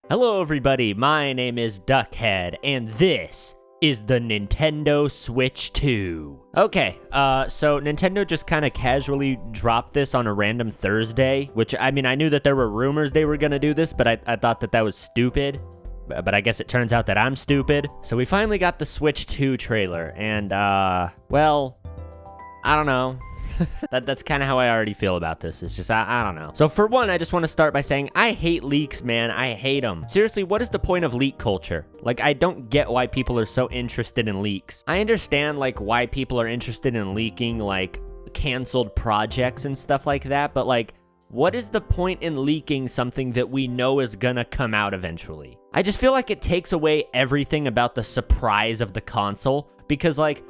Hello everybody, my name is Duckhead, and this is the Nintendo Switch 2. Okay, so Nintendo just kind of casually dropped this on a random Thursday, which, I mean, I knew that there were rumors they were gonna do this, but I thought that was stupid. But I guess it turns out that I'm stupid. So we finally got the Switch 2 trailer, and, well, I don't know. That's kind of how I already feel about this. It's just, I don't know. So for one, I just want to start by saying I hate leaks, man. I hate them. Seriously, what is the point of leak culture? Like, I don't get why people are so interested in leaks. I understand, like, why people are interested in leaking, like, canceled projects and stuff like that, but, like, what is the point in leaking something that we know is gonna come out eventually? I just feel like it takes away everything about the surprise of the console, because, like,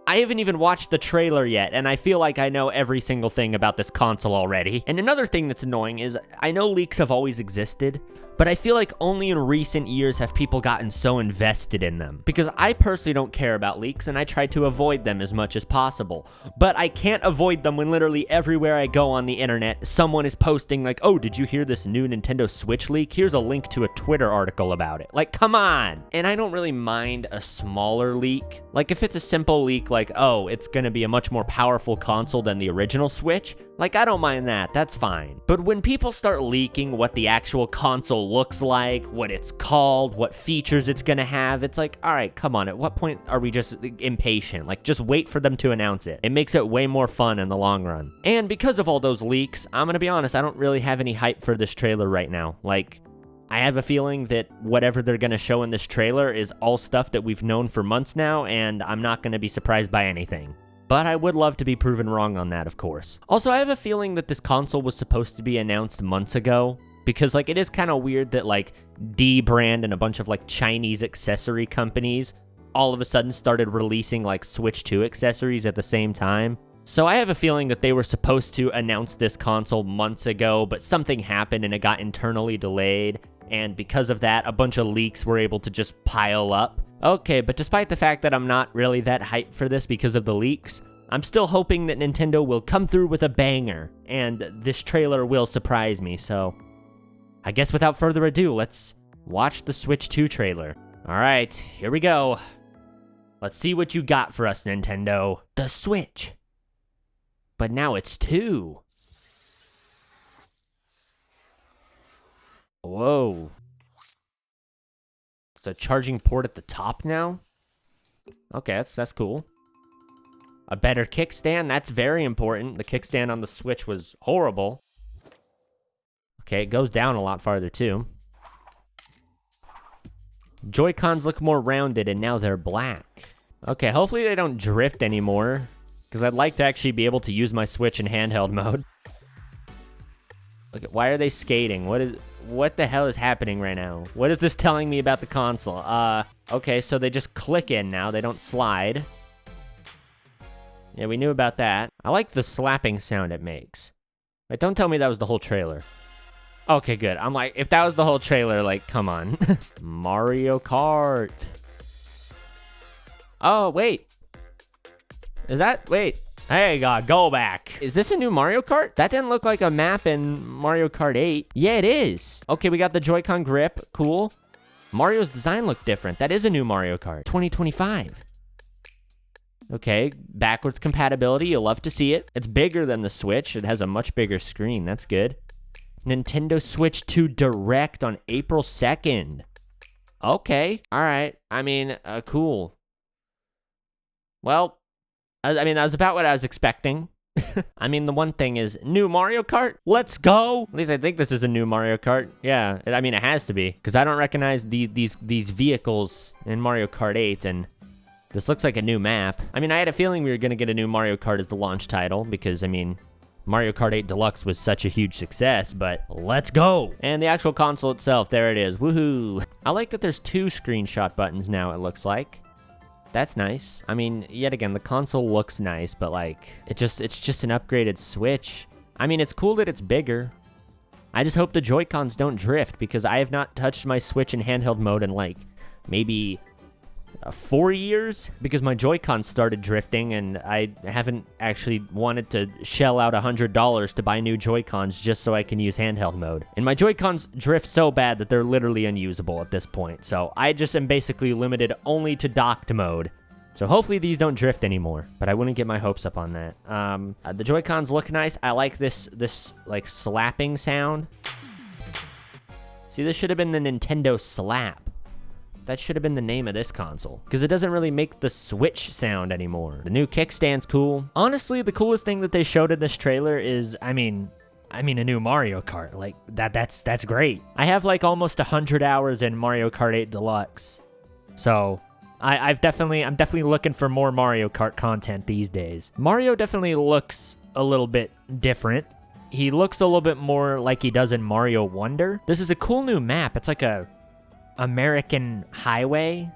I haven't even watched the trailer yet, and I feel like I know every single thing about this console already. And another thing that's annoying is, I know leaks have always existed, but I feel like only in recent years have people gotten so invested in them. Because I personally don't care about leaks, and I try to avoid them as much as possible. But I can't avoid them when literally everywhere I go on the internet, someone is posting like, oh, did you hear this new Nintendo Switch leak? Here's a link to a Twitter article about it. Like, come on! And I don't really mind a smaller leak. Like, if it's a simple leak like, oh, it's gonna be a much more powerful console than the original Switch, like, I don't mind that, that's fine. But when people start leaking what the actual console looks like, what it's called, what features it's gonna have, it's like, alright, come on, at what point are we just impatient? Like, just wait for them to announce it. It makes it way more fun in the long run. And because of all those leaks, I'm gonna be honest, I don't really have any hype for this trailer right now. Like, I have a feeling that whatever they're gonna show in this trailer is all stuff that we've known for months now, and I'm not gonna be surprised by anything. But I would love to be proven wrong on that, of course. Also, I have a feeling that this console was supposed to be announced months ago, because, like, it is kind of weird that, like, D-Brand and a bunch of, like, Chinese accessory companies all of a sudden started releasing, like, Switch 2 accessories at the same time. So I have a feeling that they were supposed to announce this console months ago, but something happened and it got internally delayed, and because of that, a bunch of leaks were able to just pile up. Okay, but despite the fact that I'm not really that hyped for this because of the leaks, I'm still hoping that Nintendo will come through with a banger, and this trailer will surprise me, so I guess without further ado, let's watch the Switch 2 trailer. Alright, here we go. Let's see what you got for us, Nintendo. The Switch. But now it's 2. Whoa. It's a charging port at the top now? Okay, that's cool. A better kickstand, that's very important. The kickstand on the Switch was horrible. Okay, it goes down a lot farther too. Joy-Cons look more rounded and now they're black. Okay, hopefully they don't drift anymore, because I'd like to actually be able to use my Switch in handheld mode. Look, why are they skating? What the hell is happening right now? What is this telling me about the console? Okay, so they just click in now. They don't slide. Yeah, we knew about that. I like the slapping sound it makes. Wait, don't tell me that was the whole trailer. Okay, good. I'm like, if that was the whole trailer, like, come on. Mario Kart. Oh, wait. Is that... Wait. Hey, God, go back. Is this a new Mario Kart? That didn't look like a map in Mario Kart 8. Yeah, it is. Okay, we got the Joy-Con grip. Cool. Mario's design looked different. That is a new Mario Kart. 2025. Okay, backwards compatibility. You'll love to see it. It's bigger than the Switch. It has a much bigger screen. That's good. Nintendo Switch 2 Direct on April 2nd. Okay. All right. I mean, cool. Well... I mean, that was about what I was expecting. I mean, the one thing is, new Mario Kart? Let's go! At least I think this is a new Mario Kart. Yeah, I mean, it has to be. Because I don't recognize these vehicles in Mario Kart 8, and this looks like a new map. I mean, I had a feeling we were going to get a new Mario Kart as the launch title, because, I mean, Mario Kart 8 Deluxe was such a huge success, but let's go! And the actual console itself, there it is. Woohoo! I like that there's 2 screenshot buttons now, it looks like. That's nice. I mean, yet again, the console looks nice, but like, it's just an upgraded Switch. I mean, it's cool that it's bigger. I just hope the Joy-Cons don't drift, because I have not touched my Switch in handheld mode in like, maybe 4 years, because my Joy-Cons started drifting and I haven't actually wanted to shell out $100 to buy new Joy-Cons just so I can use handheld mode. And my Joy-Cons drift so bad that they're literally unusable at this point. So I just am basically limited only to docked mode. So hopefully these don't drift anymore, but I wouldn't get my hopes up on that. The Joy-Cons look nice. I like this like slapping sound. See, this should have been the Nintendo Slap. That should have been the name of this console, because it doesn't really make the Switch sound anymore. The new kickstand's cool. Honestly, the coolest thing that they showed in this trailer is, I mean a new Mario Kart. Like, that's great. I have like almost 100 hours in Mario Kart 8 Deluxe. So, I'm definitely looking for more Mario Kart content these days. Mario definitely looks a little bit different. He looks a little bit more like he does in Mario Wonder. This is a cool new map. It's like a American highway.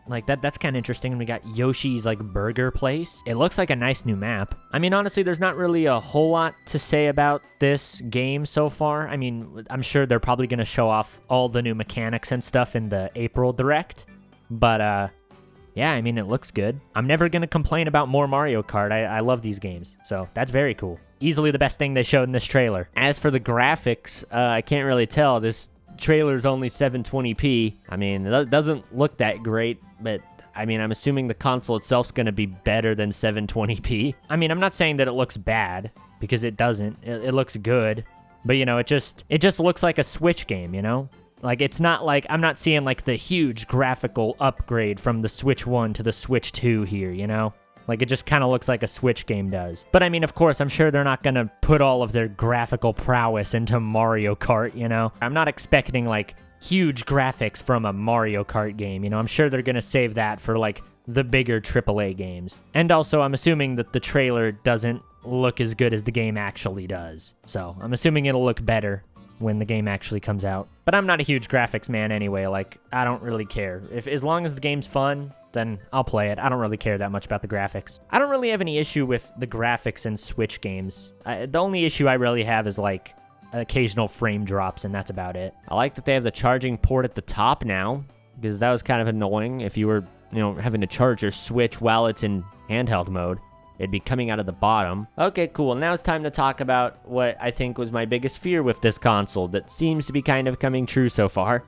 Like that's kind of interesting. And we got Yoshi's like burger place. It looks like a nice new map. I mean, honestly, there's not really a whole lot to say about this game so far. I mean, I'm sure they're probably going to show off all the new mechanics and stuff in the April Direct. But yeah, I mean, it looks good. I'm never going to complain about more Mario Kart. I love these games. So that's very cool. Easily the best thing they showed in this trailer. As for the graphics, I can't really tell. This trailer's only 720p. I mean, it doesn't look that great, but I mean, I'm assuming the console itself's going to be better than 720p. I mean, I'm not saying that it looks bad, because it doesn't. It looks good, but you know, it just looks like a Switch game, you know? Like, it's not like, I'm not seeing like the huge graphical upgrade from the Switch 1 to the Switch 2 here, you know? Like, it just kind of looks like a Switch game does. But I mean, of course, I'm sure they're not going to put all of their graphical prowess into Mario Kart, you know? I'm not expecting, like, huge graphics from a Mario Kart game, you know? I'm sure they're going to save that for, like, the bigger AAA games. And also, I'm assuming that the trailer doesn't look as good as the game actually does. So, I'm assuming it'll look better when the game actually comes out. But I'm not a huge graphics man anyway. Like, I don't really care. As long as the game's fun, then I'll play it. I don't really care that much about the graphics. I don't really have any issue with the graphics in Switch games. The only issue I really have is, like, occasional frame drops, and that's about it. I like that they have the charging port at the top now, because that was kind of annoying if you were, you know, having to charge your Switch while it's in handheld mode. It'd be coming out of the bottom. Okay, cool. Now it's time to talk about what I think was my biggest fear with this console that seems to be kind of coming true so far.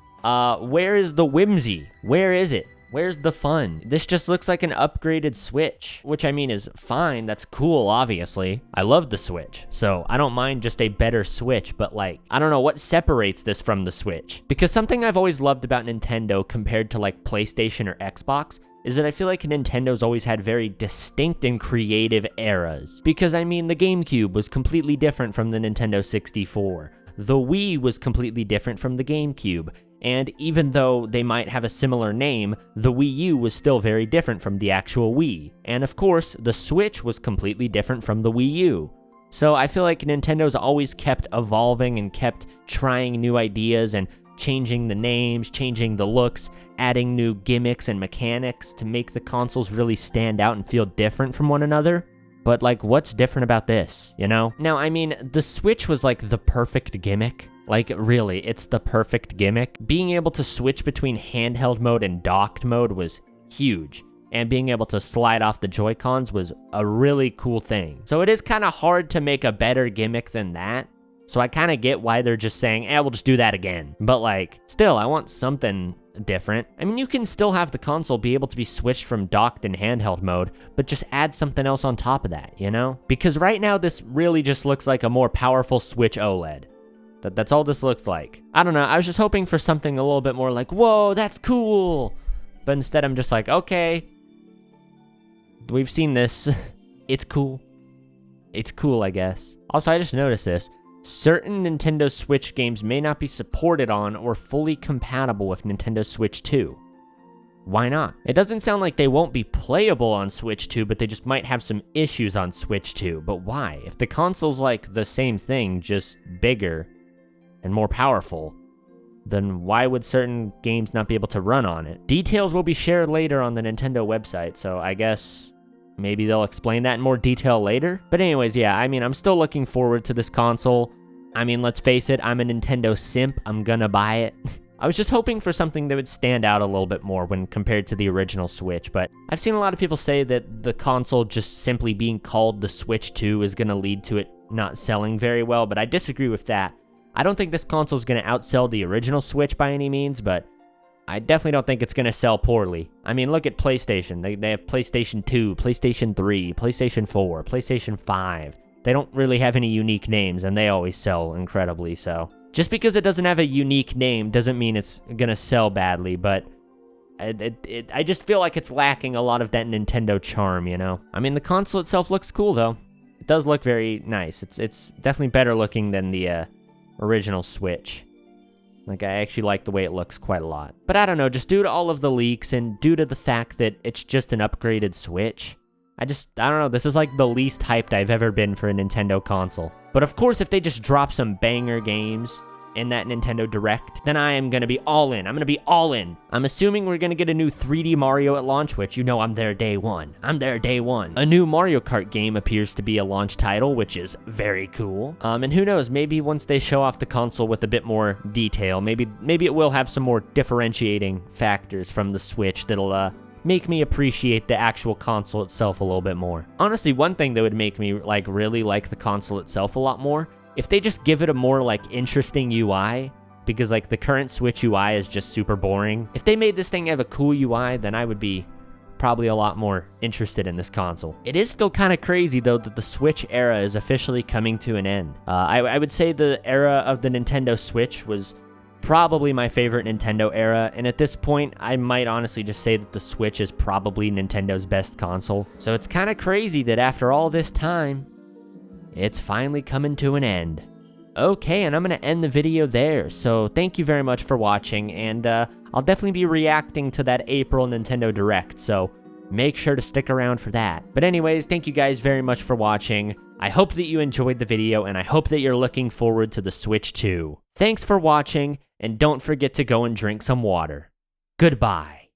Where is the whimsy? Where is it? Where's the fun? This just looks like an upgraded Switch, which I mean is fine. That's cool, obviously. I love the Switch, so I don't mind just a better Switch, but like, I don't know what separates this from the Switch. Because something I've always loved about Nintendo compared to like PlayStation or Xbox is that I feel like Nintendo's always had very distinct and creative eras. Because I mean, the GameCube was completely different from the Nintendo 64. The Wii was completely different from the GameCube. And even though they might have a similar name, the Wii U was still very different from the actual Wii. And of course, the Switch was completely different from the Wii U. So I feel like Nintendo's always kept evolving and kept trying new ideas and changing the names, changing the looks, adding new gimmicks and mechanics to make the consoles really stand out and feel different from one another. But like, what's different about this, you know? Now, I mean, the Switch was like the perfect gimmick. Like, really, it's the perfect gimmick. Being able to switch between handheld mode and docked mode was huge. And being able to slide off the Joy-Cons was a really cool thing. So it is kind of hard to make a better gimmick than that. So I kind of get why they're just saying, we'll just do that again. But like, still, I want something different. I mean, you can still have the console be able to be switched from docked and handheld mode, but just add something else on top of that, you know? Because right now, this really just looks like a more powerful Switch OLED. That's all this looks like. I don't know, I was just hoping for something a little bit more like, whoa, that's cool. But instead, I'm just like, okay, we've seen this. It's cool. It's cool, I guess. Also, I just noticed this. Certain Nintendo Switch games may not be supported on or fully compatible with Nintendo Switch 2. Why not? It doesn't sound like they won't be playable on Switch 2, but they just might have some issues on Switch 2. But why? If the console's like the same thing, just bigger and more powerful, then why would certain games not be able to run on it? Details will be shared later on the Nintendo website, so I guess maybe they'll explain that in more detail later. But anyways, yeah, I mean, I'm still looking forward to this console. I mean, let's face it, I'm a Nintendo simp. I'm gonna buy it. I was just hoping for something that would stand out a little bit more when compared to the original Switch, but I've seen a lot of people say that the console just simply being called the Switch 2 is going to lead to it not selling very well, but I disagree with that. I don't think this console is going to outsell the original Switch by any means, but I definitely don't think it's going to sell poorly. I mean, look at PlayStation. They have PlayStation 2, PlayStation 3, PlayStation 4, PlayStation 5. They don't really have any unique names, and they always sell incredibly, so just because it doesn't have a unique name doesn't mean it's gonna sell badly, but I just feel like it's lacking a lot of that Nintendo charm, you know? I mean, the console itself looks cool, though. It does look very nice. It's definitely better looking than the original Switch. Like, I actually like the way it looks quite a lot. But I don't know, just due to all of the leaks and due to the fact that it's just an upgraded Switch, I don't know, this is like the least hyped I've ever been for a Nintendo console. But of course, if they just drop some banger games in that Nintendo Direct, then I am going to be all in. I'm going to be all in. I'm assuming we're going to get a new 3D Mario at launch, which, you know, I'm there day one. I'm there day one. A new Mario Kart game appears to be a launch title, which is very cool. And who knows, maybe once they show off the console with a bit more detail, maybe it will have some more differentiating factors from the Switch that'll make me appreciate the actual console itself a little bit more. Honestly, one thing that would make me really like the console itself a lot more, if they just give it a more interesting UI, because the current Switch UI is just super boring. If they made this thing have a cool UI, then I would be probably a lot more interested in this console. It is still kind of crazy though that the Switch era is officially coming to an end. I would say the era of the Nintendo Switch was probably my favorite Nintendo era, and at this point, I might honestly just say that the Switch is probably Nintendo's best console. So it's kind of crazy that after all this time, it's finally coming to an end. Okay, and I'm going to end the video there, so thank you very much for watching, and I'll definitely be reacting to that April Nintendo Direct, so make sure to stick around for that. But anyways, thank you guys very much for watching. I hope that you enjoyed the video, and I hope that you're looking forward to the Switch 2. Thanks for watching, and don't forget to go and drink some water. Goodbye.